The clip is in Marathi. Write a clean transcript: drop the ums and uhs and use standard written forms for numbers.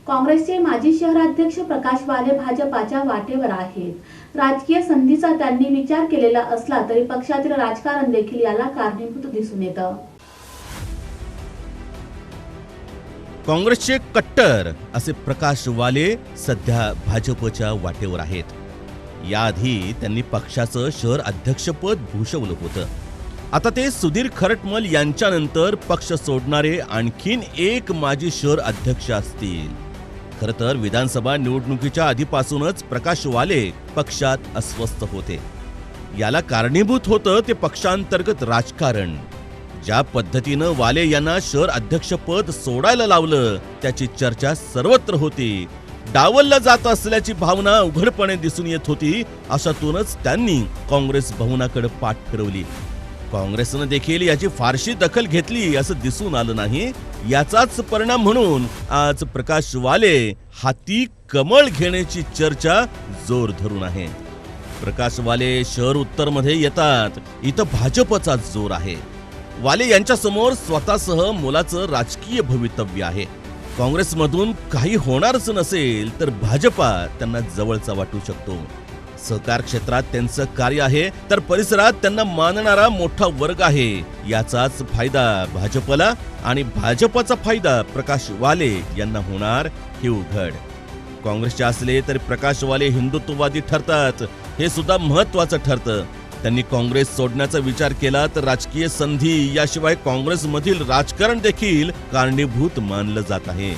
काँग्रेसचे माजी शहराध्यक्ष प्रकाश वाले भाजपाच्या वाटेवर आहेत। राजकीय संधीचा त्यांनी विचार केलेला असला तरी पक्षातील राजकारण देखील याला कारणीभूत दिसून येतं। काँग्रेसचे कट्टर असे प्रकाश वाले सध्या भाजपच्या वाटेवर आहेत। याआधी त्यांनी पक्षाचं शहर अध्यक्षपद भूषवलं होतं। आता ते सुधीर खरटमल यांच्यानंतर पक्ष सोडणारे आणखीन एक माजी शहर अध्यक्ष असतील। खरं तर विधानसभा निवडणुकीच्या आधीपासूनच प्रकाश वाले पक्षात अस्वस्थ होते। याला कारणीभूत होतं ते पक्षांतर्गत राजकारण। ज्या पद्धतीनं वाले यांना शहर अध्यक्षपद सोडायला लावलं त्याची चर्चा सर्वत्र होती। डावलला जात असल्याची भावना उघडपणे दिसून येत होती। अशातूनच त्यांनी काँग्रेस भवनाकडे पाठ फिरवली। काँग्रेसनं देखील याची फारशी दखल घेतली असं दिसून आलं नाही। याचाच परिणाम म्हणून आज प्रकाश वाले हाती कमळ घेण्याची चर्चा जोर धरून आहे। प्रकाश वाले शहर उत्तरमध्ये येतात, इथं भाजपचा जोर आहे। वाले यांच्या समोर स्वतःसह मुलाचं राजकीय भवितव्य आहे। काँग्रेसमधून काही होणारच नसेल तर भाजपा त्यांना जवळचा वाटू शकतो। सहकार क्षेत्रात त्यांचं कार्य आहे तर परिसरात त्यांना मानणारा मोठा वर्ग आहे। याचाच फायदा भाजपला आणि भाजपचा फायदा प्रकाश वाले यांना होणार हे उघड। काँग्रेसचे असले तरी प्रकाश वाले हिंदुत्ववादी ठरतात, हे सुद्धा महत्त्वाचं ठरतं। त्यांनी काँग्रेस सोडण्याचा विचार केला तर राजकीय संधी याशिवाय काँग्रेसमधील राजकारण देखील कारणीभूत मानलं जात आहे।